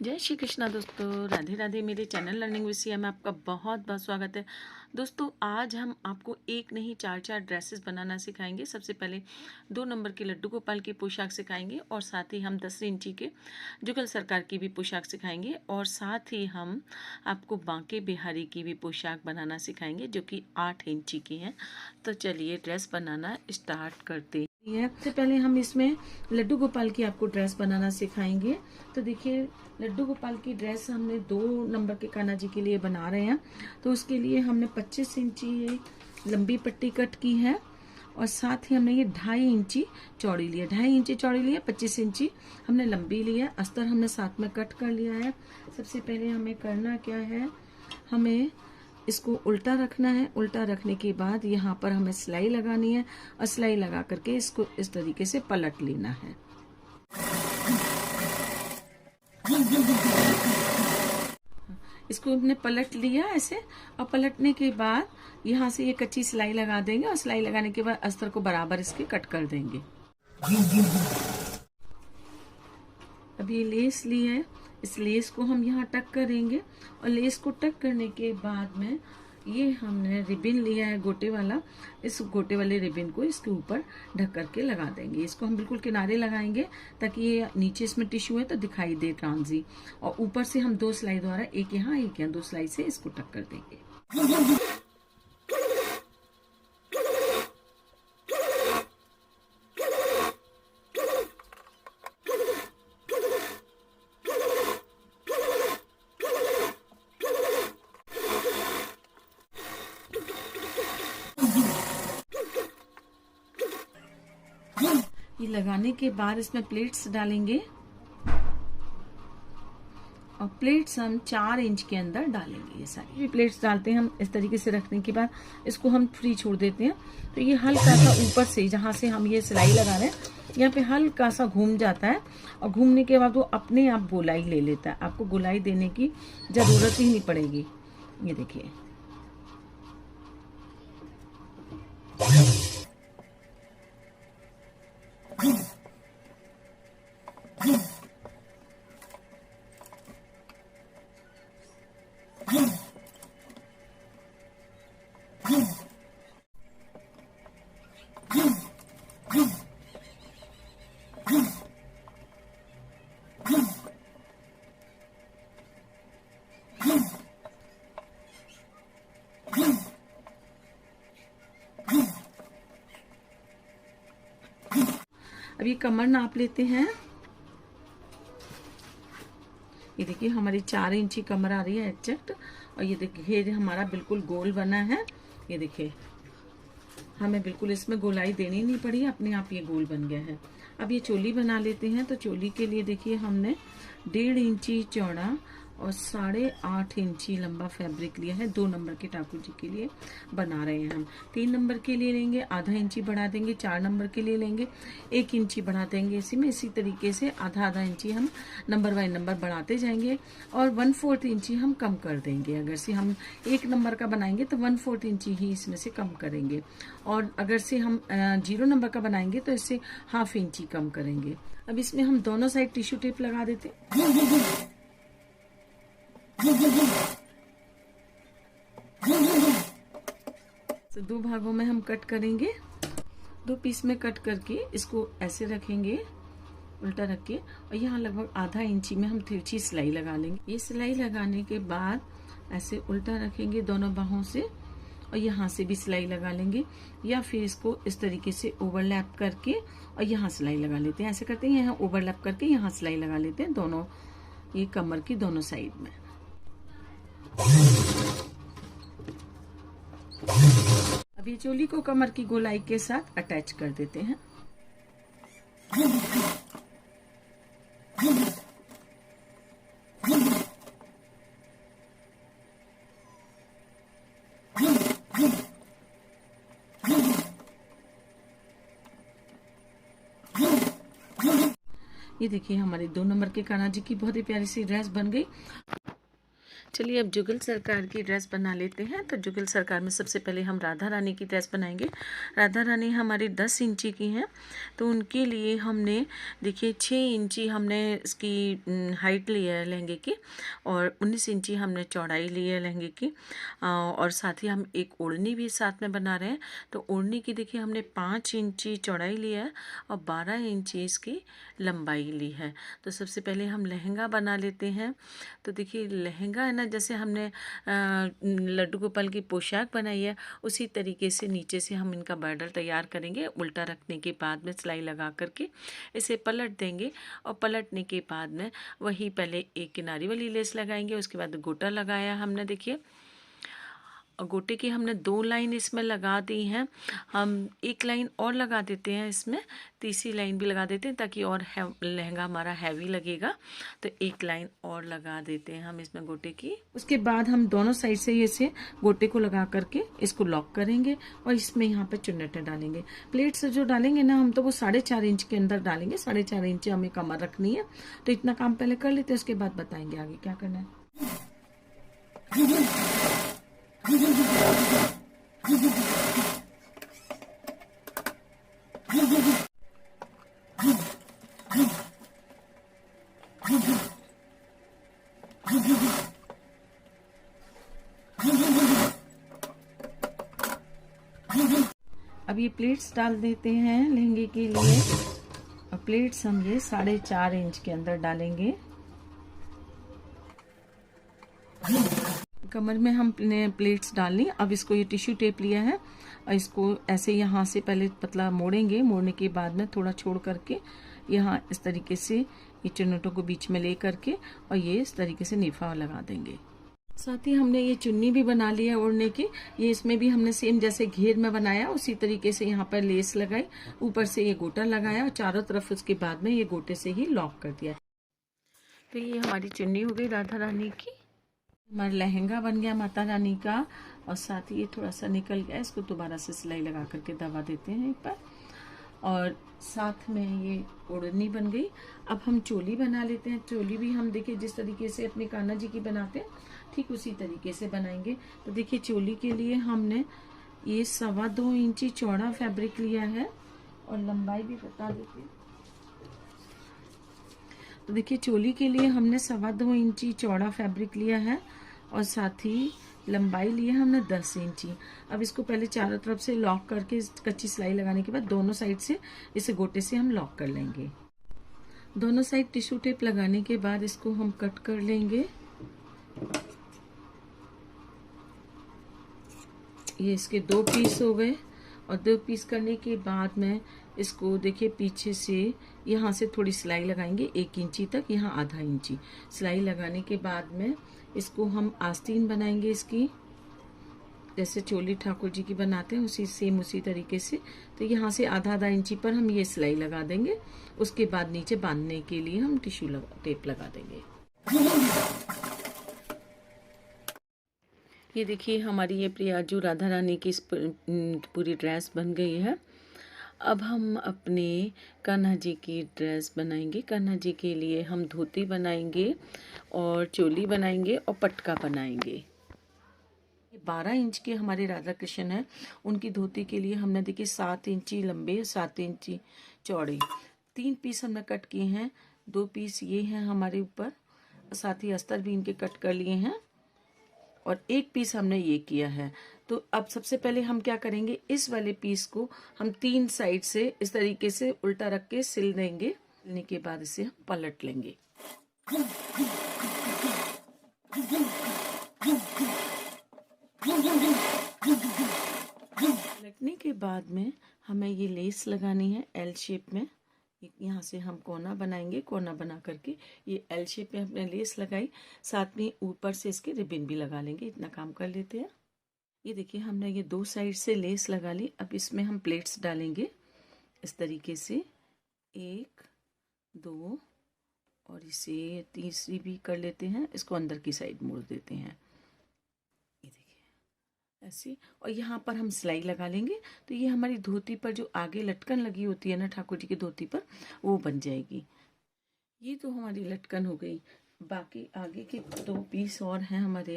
जय श्री कृष्णा दोस्तों, राधे राधे। मेरे चैनल लर्निंग विद सिया में आपका बहुत बहुत स्वागत है। दोस्तों आज हम आपको एक नहीं चार ड्रेसेस बनाना सिखाएंगे। सबसे पहले 2 नंबर के लड्डू गोपाल की पोशाक सिखाएंगे और साथ ही हम 10 इंची के जुगल सरकार की भी पोशाक सिखाएंगे और साथ ही हम आपको बांके बिहारी की भी पोशाक बनाना सिखाएंगे जो कि 8 इंची की है। तो चलिए ड्रेस बनाना स्टार्ट करते हैं। सबसे पहले हम इसमें लड्डू गोपाल की आपको ड्रेस बनाना सिखाएंगे। तो देखिए लड्डू गोपाल की ड्रेस हमने 2 नंबर के कान्हा जी के लिए बना रहे हैं। तो उसके लिए हमने 25 इंची लंबी पट्टी कट की है और साथ ही हमने ये 2.5 इंची चौड़ी लिया, 2.5 इंची चौड़ी लिया, 25 इंची हमने लंबी लिया। अस्तर हमने साथ में कट कर लिया है। सबसे पहले हमें करना क्या है, हमें इसको उल्टा रखना है। उल्टा रखने के बाद यहाँ पर हमें सिलाई लगानी है और सिलाई लगा करके इसको इस तरीके से पलट लेना है। इसको हमने पलट लिया ऐसे और पलटने के बाद यहाँ से ये कच्ची सिलाई लगा देंगे और सिलाई लगाने के बाद अस्तर को बराबर इसके कट कर देंगे। अब ये लेस ली है, इस लेस को हम यहाँ टक करेंगे और लेस को टक करने के बाद में ये हमने रिबिन लिया है गोटे वाला। इस गोटे वाले रिबिन को इसके ऊपर ढक करके लगा देंगे। इसको हम बिल्कुल किनारे लगाएंगे ताकि ये नीचे इसमें टिश्यू है तो दिखाई दे ट्रांजी। और ऊपर से हम 2 सिलाई द्वारा, एक यहाँ 2 सिलाई से इसको टक कर देंगे। ये लगाने के बाद इसमें प्लेट्स डालेंगे और प्लेट्स हम 4 इंच के अंदर डालेंगे। ये सारी प्लेट्स डालते हैं हम इस तरीके से। रखने के बाद इसको हम फ्री छोड़ देते हैं। तो ये हल्का सा ऊपर से जहाँ से हम ये सिलाई लगा रहे हैं यहाँ पे हल्का सा घूम जाता है और घूमने के बाद वो अपने आप गोलाई ले लेता है। आपको गोलाई देने की जरूरत ही नहीं पड़ेगी। ये देखिए अब ये कमर नाप लेते हैं। ये देखिए हमारी 4 इंची कमर आ रही है एग्जैक्ट। और ये देखिए हमारा बिल्कुल गोल बना है। ये देखिए हमें बिल्कुल इसमें गोलाई देनी नहीं पड़ी, अपने आप ये गोल बन गया है। अब ये चोली बना लेते हैं। तो चोली के लिए देखिए हमने 1.5 इंची चौड़ा और 8.5 इंची लंबा फैब्रिक लिया है। 2 नंबर के ठाकुर जी के लिए बना रहे हैं हम। 3 नंबर के लिए लेंगे आधा इंची बढ़ा देंगे, 4 नंबर के लिए लेंगे 1 इंची बढ़ा देंगे। इसी तरीके से आधा इंची हम नंबर बाय नंबर बढ़ाते जाएंगे और 1/4 इंची हम कम कर देंगे। अगर से हम 1 नंबर का बनाएंगे तो 1/4 इंची ही इसमें से कम करेंगे और अगर से हम 0 नंबर का बनाएंगे तो इससे 1/2 इंची कम करेंगे। अब इसमें हम दोनों साइड टिश्यू टेप लगा देते हैं। तो 2 भागों में हम कट करेंगे। 2 पीस में कट करके इसको ऐसे रखेंगे उल्टा रख के और यहाँ लगभग आधा इंची में हम तिरछी सिलाई लगा लेंगे। ये सिलाई लगाने के बाद ऐसे उल्टा रखेंगे दोनों बाहों से और यहाँ से भी सिलाई लगा लेंगे या फिर इसको इस तरीके से ओवरलैप करके और यहाँ सिलाई लगा लेते हैं। ऐसे करते हैं, यहाँ ओवरलैप करके यहाँ सिलाई लगा लेते हैं दोनों, ये कमर की दोनों साइड में। अब ये चोली को कमर की गोलाई के साथ अटैच कर देते हैं। ये देखिए हमारे 2 नंबर के कान्हा जी की बहुत ही प्यारी सी ड्रेस बन गई। चलिए अब जुगल सरकार की ड्रेस बना लेते हैं। तो जुगल सरकार में सबसे पहले हम राधा रानी की ड्रेस बनाएंगे। राधा रानी हमारी 10 इंची की हैं, तो उनके लिए हमने देखिए 6 इंची हमने इसकी हाइट ली है लहंगे की, और 19 इंची हमने चौड़ाई ली है लहंगे की। और साथ ही हम एक ओढ़नी भी साथ में बना रहे हैं। तो ओढ़नी की देखिए हमने 5 इंची चौड़ाई ली है और 12 इंची इसकी लंबाई ली है। तो सबसे पहले हम लहंगा बना लेते हैं। तो देखिए लहंगा है ना, जैसे हमने लड्डू गोपाल की पोशाक बनाई है, उसी तरीके से नीचे से हम इनका बॉर्डर तैयार करेंगे। उल्टा रखने के बाद में सिलाई लगा करके इसे पलट देंगे, और पलटने के बाद में वही पहले एक किनारी वाली लेस लगाएंगे, उसके बाद गोटा लगाया हमने देखिए, और गोटे की हमने 2 लाइन इसमें लगा दी हैं। हम एक लाइन और लगा देते हैं इसमें, तीसरी लाइन भी लगा देते हैं ताकि और लहंगा हमारा हैवी लगेगा। तो एक लाइन और लगा देते हैं हम इसमें गोटे की। उसके बाद हम दोनों साइड से इसे गोटे को लगा करके इसको लॉक करेंगे, और इसमें यहाँ पे चुन्नटे डालेंगे। प्लेट से जो डालेंगे ना हम, तो वो 4.5 इंच के अंदर डालेंगे। 4.5 इंच हमें कमर रखनी है। तो इतना काम पहले कर लेते हैं, उसके बाद बताएंगे आगे क्या करना है। अब ये प्लेट्स डाल देते हैं लहंगे के लिए, और प्लेट्स हम ये 4.5 इंच के अंदर डालेंगे। कमर में हम प्लेट्स डाल ली। अब इसको ये टिश्यू टेप लिया है, और इसको ऐसे यहाँ से पहले पतला मोड़ेंगे। मोड़ने के बाद में थोड़ा छोड़ करके यहाँ इस तरीके से ये चुन्नटों को बीच में ले करके, और ये इस तरीके से निफा लगा देंगे। साथ ही हमने ये चुन्नी भी बना ली है ओढ़ने की। ये इसमें भी हमने सेम जैसे घेर में बनाया उसी तरीके से यहाँ पर लेस लगाई, ऊपर से ये गोटा लगाया, और चारों तरफ उसके बाद में ये गोटे से ही लॉक कर दिया। तो ये हमारी चुन्नी हो गई राधा रानी की। हमारा लहंगा बन गया माता रानी का, और साथ ही ये थोड़ा सा निकल गया, इसको दोबारा से सिलाई लगा करके दबा देते हैं एक बार, और साथ में ये ओढ़नी बन गई। अब हम चोली बना लेते हैं। चोली भी हम देखिए जिस तरीके से अपने कान्हा जी की बनाते हैं, ठीक उसी तरीके से बनाएंगे। तो देखिए चोली के लिए हमने ये 2.25 इंची चौड़ा फैब्रिक लिया है, और लंबाई भी बता देते हैं। तो देखिए चोली के लिए हमने 2.25 इंची चौड़ा फैब्रिक लिया है, और साथ ही लंबाई ली है हमने 10 इंची। अब इसको पहले चारों तरफ से लॉक करके कच्ची सिलाई लगाने के बाद दोनों साइड से इसे गोटे से हम लॉक कर लेंगे। दोनों साइड टिश्यू टेप लगाने के बाद इसको हम कट कर लेंगे। ये इसके 2 पीस हो गए, और 2 पीस करने के बाद में इसको देखिए पीछे से यहाँ से थोड़ी सिलाई लगाएंगे 1 इंची तक, यहाँ आधा इंची सिलाई लगाने के बाद में इसको हम आस्तीन बनाएंगे इसकी, जैसे चोली ठाकुर जी की बनाते हैं उसी सेम उसी तरीके से। तो यहाँ से आधा इंची पर हम ये सिलाई लगा देंगे। उसके बाद नीचे बांधने के लिए हम टिश्यू टेप लगा देंगे। ये देखिए हमारी ये प्रियाजू राधा रानी की पूरी ड्रेस बन गई है। अब हम अपने कान्हा जी की ड्रेस बनाएंगे। कान्हा जी के लिए हम धोती बनाएंगे, और चोली बनाएंगे, और पटका बनाएंगे। 12 इंच के हमारे राधा कृष्ण हैं। उनकी धोती के लिए हमने देखिए 7 इंची लंबे, 7 इंची चौड़े 3 पीस हमने कट किए हैं। 2 पीस ये हैं हमारे ऊपर, साथ ही अस्तर भी इनके कट कर लिए हैं, और 1 पीस हमने ये किया है। तो अब सबसे पहले हम क्या करेंगे, इस वाले पीस को हम 3 साइड से इस तरीके से उल्टा रख के सिल देंगे। सिलने के बाद इसे हम पलट लेंगे। पलटने के बाद में हमें ये लेस लगानी है एल शेप में। यहाँ से हम कोना बनाएंगे। कोना बना करके ये एल शेप में हमने लेस लगाई, साथ में ऊपर से इसके रिबन भी लगा लेंगे। इतना काम कर लेते हैं। ये देखिए हमने ये 2 साइड से लेस लगा ली। अब इसमें हम प्लेट्स डालेंगे इस तरीके से, 1 2, और इसे तीसरी भी कर लेते हैं। इसको अंदर की साइड मोड़ देते हैं, ये देखिए ऐसे, और यहाँ पर हम सिलाई लगा लेंगे। तो ये हमारी धोती पर जो आगे लटकन लगी होती है ना ठाकुर जी की धोती पर, वो बन जाएगी। ये तो हमारी लटकन हो गई बाकी आगे के 2 पीस और हैं हमारे,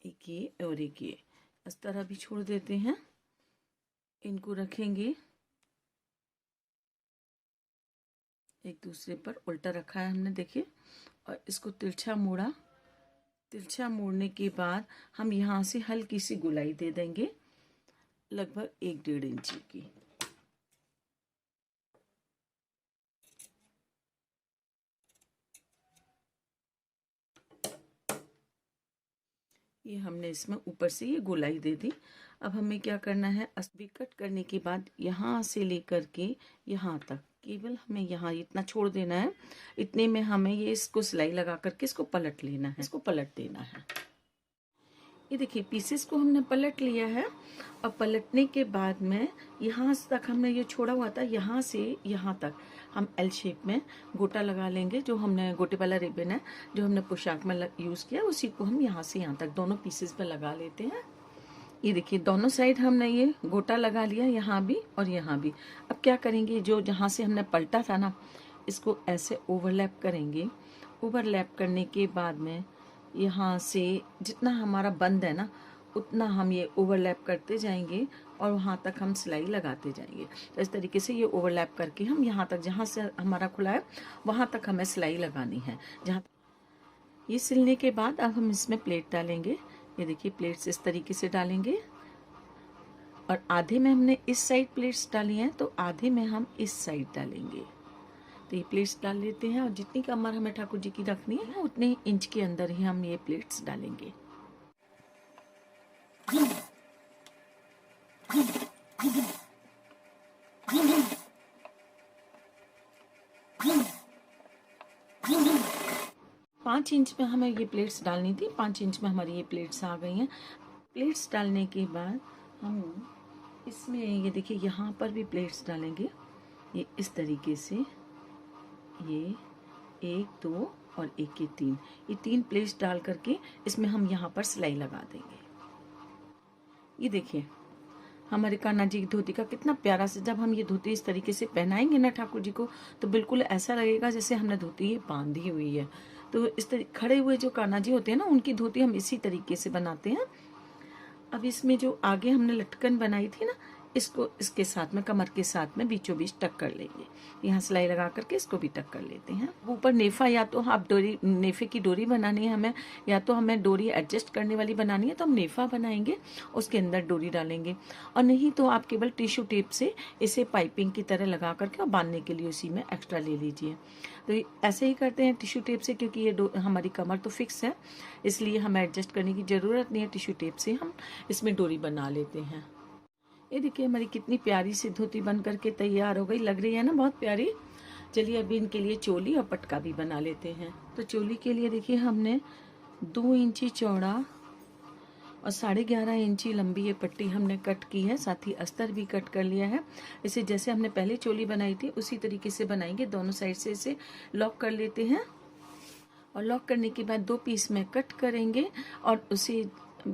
एक ये और एक ये, इस तरह भी छोड़ देते हैं। इनको रखेंगे एक दूसरे पर, उल्टा रखा है हमने, देखिए, और इसको तिरछा मोड़ा। तिरछा मोड़ने के बाद हम यहाँ से हल्की सी गोलाई दे देंगे, लगभग 1-1.5 इंची की। ये हमने इसमें ऊपर से ये गोलाई दे दी। अब हमें क्या करना है, अस्बी कट करने के बाद यहाँ से लेकर के यहाँ तक केवल हमें यहाँ इतना छोड़ देना है। इतने में हमें ये इसको सिलाई लगा करके इसको पलट लेना है, इसको पलट देना है। ये देखिए पीसेस को हमने पलट लिया है। अब पलटने के बाद में यहाँ तक हमने ये छोड़ा हुआ था, यहाँ से यहाँ तक हम एल शेप में गोटा लगा लेंगे। जो हमने गोटे वाला रिबन है जो हमने पोशाक में यूज़ किया, उसी को हम यहाँ से यहाँ तक दोनों पीसेस पे लगा लेते हैं। ये देखिए दोनों साइड हमने ये गोटा लगा लिया, यहाँ भी और यहाँ भी। अब क्या करेंगे, जो जहाँ से हमने पलटा था ना, इसको ऐसे ओवरलैप करेंगे। ओवरलैप करने के बाद में यहाँ से जितना हमारा बंद है ना, उतना हम ये ओवरलैप करते जाएंगे और वहाँ तक हम सिलाई लगाते जाएंगे। तो इस तरीके से ये ओवरलैप करके हम यहाँ तक, जहाँ से हमारा खुला है वहाँ तक हमें सिलाई लगानी है। जहाँ ये सिलने के बाद अब हम इसमें प्लेट डालेंगे। ये देखिए प्लेट्स इस तरीके से डालेंगे, और आधे में हमने इस साइड प्लेट्स डाली हैं, तो आधे में हम इस साइड डालेंगे। तो ये प्लेट्स डाल लेते हैं, और जितनी कमर हमें ठाकुर जी की रखनी है उतने इंच के अंदर ही हम ये प्लेट्स डालेंगे। पाँच इंच में हमें ये प्लेट्स डालनी थी, 5 इंच में हमारी ये प्लेट्स आ गई हैं। प्लेट्स डालने के बाद हम इसमें ये देखिए यहाँ पर भी प्लेट्स डालेंगे, ये इस तरीके से। ये 1, 2 और 1 ये 3, ये 3 प्लेट्स डाल करके इसमें हम यहाँ पर सिलाई लगा देंगे। ये देखिए हमारे कान्हा जी की धोती का कितना प्यारा से, जब हम ये धोती इस तरीके से पहनाएंगे ना ठाकुर जी को, तो बिल्कुल ऐसा लगेगा जैसे हमने धोती ये बांधी हुई है। तो इस तरीके खड़े हुए जो कान्हा जी होते हैं ना, उनकी धोती हम इसी तरीके से बनाते हैं। अब इसमें जो आगे हमने लटकन बनाई थी ना, इसको इसके साथ में, कमर के साथ में बीचों बीच टक कर लेंगे। यहाँ सिलाई लगा करके इसको भी टक कर लेते हैं। ऊपर नेफा, या तो आप डोरी, नेफे की डोरी बनानी है हमें, या तो हमें डोरी एडजस्ट करने वाली बनानी है, तो हम नेफा बनाएंगे, उसके अंदर डोरी डालेंगे। और नहीं तो आप केवल टिश्यू टेप से इसे पाइपिंग की तरह लगा करके और बांधने के लिए उसी में एक्स्ट्रा ले लीजिए। तो ऐसे ही करते हैं टिश्यू टेप से, क्योंकि ये हमारी कमर तो फिक्स है, इसलिए हमें एडजस्ट करने की ज़रूरत नहीं है। टिश्यू टेप से हम इसमें डोरी बना लेते हैं। ये देखिए हमारी कितनी प्यारी सी धोती बन करके तैयार हो गई, लग रही है ना बहुत प्यारी। चलिए अभी इनके लिए चोली और पटका भी बना लेते हैं। तो चोली के लिए देखिए हमने 2 इंची चौड़ा और 11.5 इंची लंबी ये पट्टी हमने कट की है, साथ ही अस्तर भी कट कर लिया है। इसे जैसे हमने पहले चोली बनाई थी उसी तरीके से बनाएंगे। दोनों साइड से इसे लॉक कर लेते हैं, और लॉक करने के बाद 2 पीस में कट करेंगे और उसे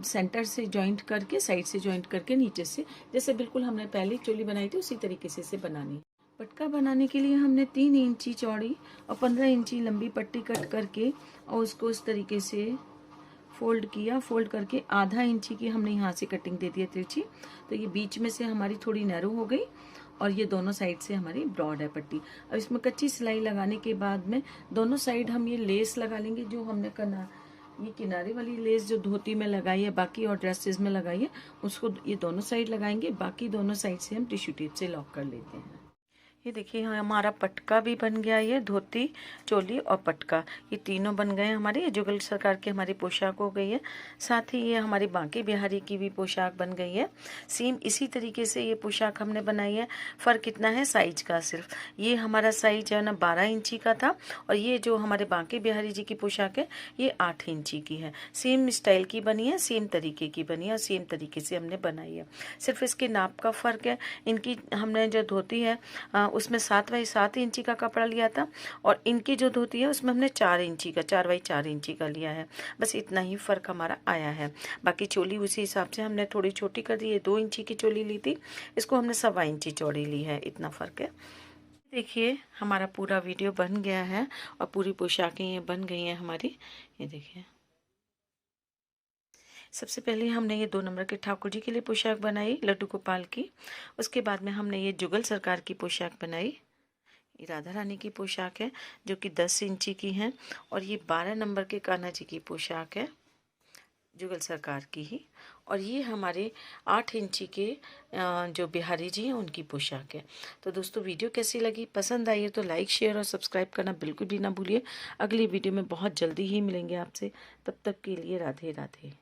सेंटर से जॉइंट करके, साइड से जॉइंट करके, नीचे से जैसे बिल्कुल हमने पहले चोली बनाई थी उसी तरीके से इसे बनानी। पटका बनाने के लिए हमने 3 इंची चौड़ी और 15 इंची लंबी पट्टी कट करके और उसको इस तरीके से फोल्ड किया। फोल्ड करके आधा इंची की हमने यहाँ से कटिंग दे दी है तिरछी, तो ये बीच में से हमारी थोड़ी नैरो हो गई और ये दोनों साइड से हमारी ब्रॉड है पट्टी। अब इसमें कच्ची सिलाई लगाने के बाद में दोनों साइड हम ये लेस लगा लेंगे, जो हमने करना, ये किनारे वाली लेस जो धोती में लगाई है, बाकी और ड्रेसेस में लगाई है, उसको ये दोनों साइड लगाएंगे। बाकी दोनों साइड से हम टिश्यू टेप से लॉक कर लेते हैं। ये देखिए हमारा पटका भी बन गया, ये धोती, चोली और पटका, ये तीनों बन गए हमारे। ये जुगल सरकार की हमारी पोशाक हो गई है। साथ ही ये हमारी बांके बिहारी की भी पोशाक बन गई है। सेम इसी तरीके से ये पोशाक हमने बनाई है। फ़र्क कितना है साइज का, सिर्फ ये हमारा साइज जो है ना 12 इंची का था, और ये जो हमारे बांके बिहारी जी की पोशाक है ये 8 इंची की है। सेम स्टाइल की बनी है, सेम तरीके की बनी है और सेम तरीके से हमने बनाई है। सिर्फ इसके नाप का फ़र्क है। इनकी हमने जो धोती है उसमें 7x7 इंची का कपड़ा लिया था, और इनकी जो धोती है उसमें हमने 4 इंची का, 4x4 इंची का लिया है। बस इतना ही फ़र्क हमारा आया है। बाकी चोली उसी हिसाब से हमने थोड़ी छोटी कर दी है। 2 इंची की चोली ली थी, इसको हमने 1.25 इंची चौड़ी ली है, इतना फ़र्क है। देखिए हमारा पूरा वीडियो बन गया है और पूरी पोशाकें ये बन गई हैं हमारी। ये देखिए सबसे पहले हमने ये 2 नंबर के ठाकुर जी के लिए पोशाक बनाई लड्डू गोपाल की। उसके बाद में हमने ये जुगल सरकार की पोशाक बनाई। ये राधा रानी की पोशाक है जो कि 10 इंची की है। और ये 12 नंबर के कान्हा जी की पोशाक है जुगल सरकार की ही। और ये हमारे 8 इंची के जो बिहारी जी हैं उनकी पोशाक है। तो दोस्तों वीडियो कैसी लगी, पसंद आई है तो लाइक शेयर और सब्सक्राइब करना बिल्कुल भी ना भूलिए। अगली वीडियो में बहुत जल्दी ही मिलेंगे आपसे, तब तक के लिए राधे राधे।